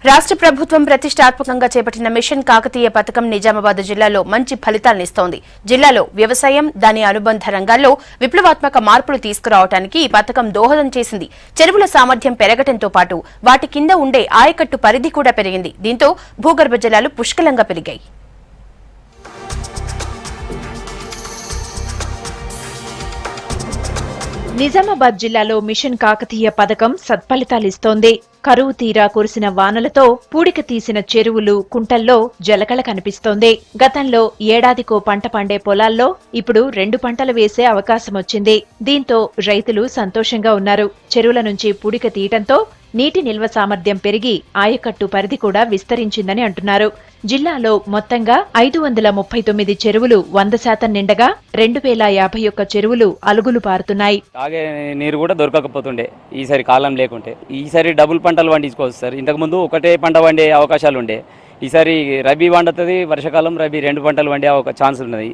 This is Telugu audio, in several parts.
రాష్ట్ర ప్రభుత్వం ప్రతిష్టాత్మకంగా చేపట్టిన మిషన్ కాకతీయ పథకం నిజామాబాద్ జిల్లాలో మంచి ఫలితాలనిస్తోంది. జిల్లాలో వ్యవసాయం, దాని అనుబంధ రంగాల్లో విప్లవాత్మక మార్పులు తీసుకురావడానికి ఈ పథకం దోహదం చేసింది. చెరువుల సామర్థ్యం పెరగడంతో పాటు వాటి కింద ఉండే ఆయకట్టు పరిధి కూడా పెరిగింది. దీంతో భూగర్భ జలాలు పుష్కలంగా పెరిగాయి. నిజామాబాద్ జిల్లాలో మిషన్ కాకతీయ పథకం సత్ఫలితాలిస్తోంది. కరువు తీరా కురిసిన వానలతో పూడిక తీసిన చెరువులు, కుంటల్లో జలకళ కనిపిస్తోంది. గతంలో ఏడాదికో పంట పండే పొలాల్లో ఇప్పుడు 2 పంటలు వేసే అవకాశమొచ్చింది. దీంతో రైతులు సంతోషంగా ఉన్నారు. చెరువుల నుంచి పూడిక తీయటంతో నీటి నిల్వ సామర్థ్యం పెరిగి ఆయకట్టు పరిధి కూడా విస్తరించిందని అంటున్నారు. జిల్లాలో మొత్తంగా 539 చెరువులు 100% నిండగా 2051 చెరువులు అలుగులు పారుతున్నాయి. తాగే నీరు కూడా దొరకకపోతుండే ఈసారి కాలం లేకుంటే. ఈసారి డబుల్ పంటలు పండించుకోవచ్చు సార్. ఇంతకు ముందు ఒకటే పంట పండే అవకాశాలు ఉండే. ఈసారి రబీ వండుతుంది, వర్షాకాలం రబీ 2 పంటలు వండే ఛాన్స్ ఉన్నది.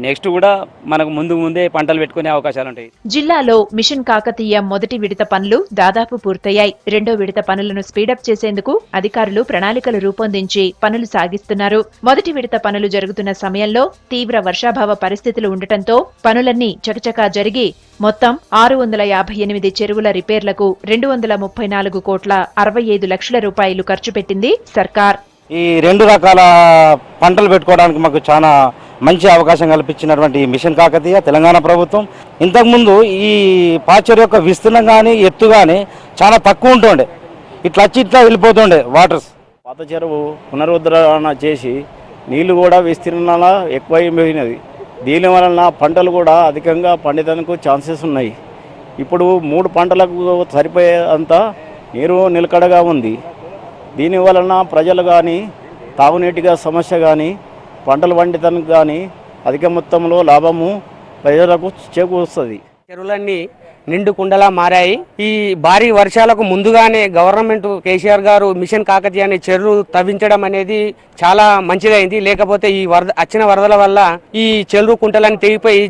నెక్స్ట్ కూడా మనకు ముందే పంటలు పెట్టుకునే అవకాశాలు ఉంటాయి. జిల్లాలో మిషన్ కాకతీయ మొదటి విడత పనులు దాదాపు పూర్తయ్యాయి. 2వ విడత పనులను స్పీడప్ చేసేందుకు అధికారులు ప్రణాళికలు రూపొందించి పనులు సాగిస్తున్నారు. మొదటి విడత పనులు జరుగుతున్న సమయంలో తీవ్ర వర్షాభావ పరిస్థితులు ఉండటంతో పనులన్నీ చకచకా జరిగి మొత్తం 658 చెరువుల రిపేర్లకు 234 కోట్ల 65 లక్షల రూపాయలు ఖర్చు పెట్టింది సర్కార్. ఈ 2 రకాల పంటలు పెట్టుకోవడానికి మాకు చాలా మంచి అవకాశం కల్పించినటువంటి మిషన్ కాకతీయ తెలంగాణ ప్రభుత్వం. ఇంతకుముందు ఈ పాచెరు యొక్క విస్తీర్ణం కానీ ఎత్తు కానీ చాలా తక్కువ ఉంటుండే. ఇట్లా వెళ్ళిపోతుండే వాటర్స్. పాత చెరువు పునరుద్ధరణ చేసి నీళ్లు కూడా విస్తీర్ణాల ఎక్కువైపోయినది. దీని వలన పంటలు కూడా అధికంగా పండేందుకు ఛాన్సెస్ ఉన్నాయి. ఇప్పుడు 3 పంటలకు సరిపోయే అంత నీరు నిలకడగా ఉంది. దీని వలన ప్రజలు కానీ తాగునీటిగా సమస్య కానీ పంటలు పండితానికి కానీ అధిక మొత్తంలో లాభము ప్రజలకు చేకూరుస్తుంది. చెరువులన్నీ నిండు కుండలా మారాయి. ఈ భారీ వర్షాలకు ముందుగానే గవర్నమెంట్ కేసీఆర్ గారు మిషన్ కాకతీయ అనే చెరువు తవ్వించడం అనేది చాలా మంచిదైంది. లేకపోతే ఈ వచ్చిన వరదల వల్ల ఈ చెరువు కుంటలన్నీ తెగిపోయి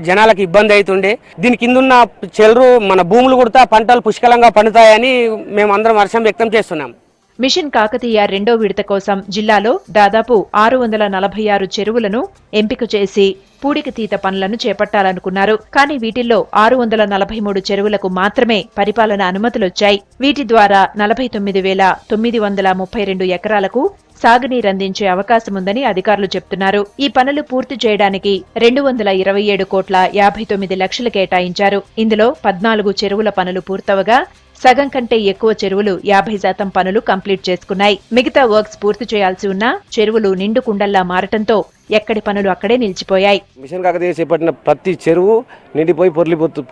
జనాలకు ఇబ్బంది అవుతుండే. దీని కిందున్న చెరువు మన భూములు కూడా పంటలు పుష్కలంగా పండుతాయని మేమందరం హర్షం వ్యక్తం చేస్తున్నాం. మిషన్ కాకతీయ 2వ విడత కోసం జిల్లాలో దాదాపు 646 చెరువులను ఎంపిక చేసి పూడికతీత పనులను చేపట్టాలనుకున్నారు. కానీ వీటిల్లో 643 చెరువులకు మాత్రమే పరిపాలన అనుమతులొచ్చాయి. వీటి ద్వారా 49,932 ఎకరాలకు సాగునీరందించే అవకాశముందని అధికారులు చెప్తున్నారు. ఈ పనులు పూర్తి చేయడానికి 227 కోట్ల 59 లక్షలు కేటాయించారు. ఇందులో 14 చెరువుల పనులు పూర్తవగా సగం కంటే ఎక్కువ చెరువులు 50% పనులు కంప్లీట్ చేసుకున్నాయి. మిగతా వర్క్స్ పూర్తి చేయాల్సి ఉన్న చెరువులు నిండు కుండల్లా మారటంతో ఎక్కడి పనులు అక్కడే నిలిచిపోయాయి. మిషన్ కాకతీయ చేపట్టిన ప్రతి చెరువు నిండిపోయి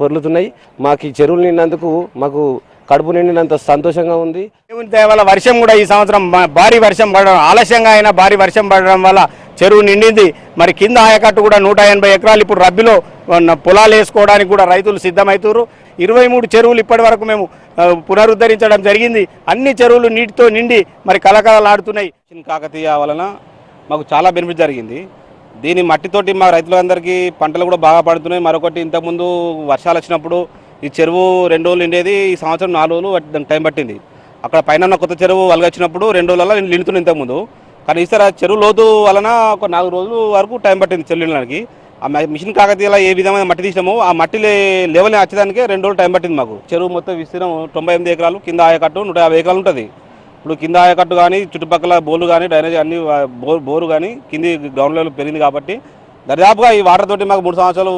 పొర్లుతున్నాయి. మాకు ఈ చెరువులు నిండినందుకు మాకు కడుపు నిండినంత సంతోషంగా ఉంది. వల్ల వర్షం కూడా ఈ సంవత్సరం భారీ వర్షం పడడం, ఆలస్యంగా అయినా భారీ వర్షం పడడం వల్ల చెరువు నిండింది. మరి కింద ఆయకట్టు కూడా 180 ఎకరాలు ఇప్పుడు రబ్బీలో పొలాలు వేసుకోవడానికి కూడా రైతులు సిద్ధమవుతారు. 23 చెరువులు ఇప్పటి వరకు మేము పునరుద్ధరించడం జరిగింది. అన్ని చెరువులు నీటితో నిండి మరి కలకలలాడుతున్నాయి. మిషన్ కాకతీయ వలన మాకు చాలా బెనిఫిట్ జరిగింది. దీని మట్టితోటి మా రైతులందరికీ పంటలు కూడా బాగా పడుతున్నాయి. మరొకటి ఇంతకుముందు వర్షాలు వచ్చినప్పుడు ఈ చెరువు 2 రోజులు నిండేది. ఈ సంవత్సరం 4 రోజులు దానికి టైం పట్టింది. అక్కడ పైన కొత్త చెరువు వలగొచ్చినప్పుడు 2 రోజులలో నిండుతుంది ఇంతకుముందు. కానీ ఈసారి ఆ చెరువు లోతు వలన ఒక 4 రోజులు వరకు టైం పట్టింది చెరువు నిండడానికి. ఆ మిషన్ కాకతీయలో ఏ విధమైన మట్టి తీసినామో ఆ మట్టి లెవెల్ వచ్చేదానికి 2 రోజులు టైం పట్టింది మాకు. చెరువు మొత్తం విస్తీర్ణం 98 ఎకరాలు, కింద ఆయకట్టు 150 ఎకరాలు ఉంటుంది. ఇప్పుడు కింద ఆయకట్టు కానీ చుట్టుపక్కల బోర్లు కానీ డ్రైనేజ్ అన్ని బోరు కానీ కింది గ్రౌండ్ లెవెల్ పెరిగింది కాబట్టి దర్యాపుగా ఈ వాటర్ తోటి మాకు 3 సంవత్సరాలు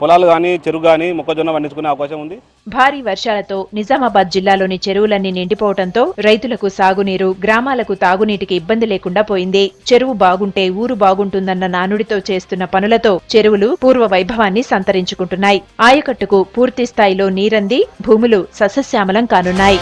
పొలాలు కానీ చెరువు కానీ మొక్కజొన్న పండించుకునే అవకాశం ఉంది. భారీ వర్షాలతో నిజామాబాద్ జిల్లాలోని చెరువులన్నీ నిండిపోవడంతో రైతులకు సాగునీరు, గ్రామాలకు తాగునీటికి ఇబ్బంది లేకుండా పోయింది. చెరువు బాగుంటే ఊరు బాగుంటుందన్న నానుడితో చేస్తున్న పనులతో చెరువులు పూర్వ వైభవాన్ని సంతరించుకుంటున్నాయి. ఆయకట్టుకు పూర్తి స్థాయిలో నీరంది భూములు సస్యశ్యామలం కానున్నాయి.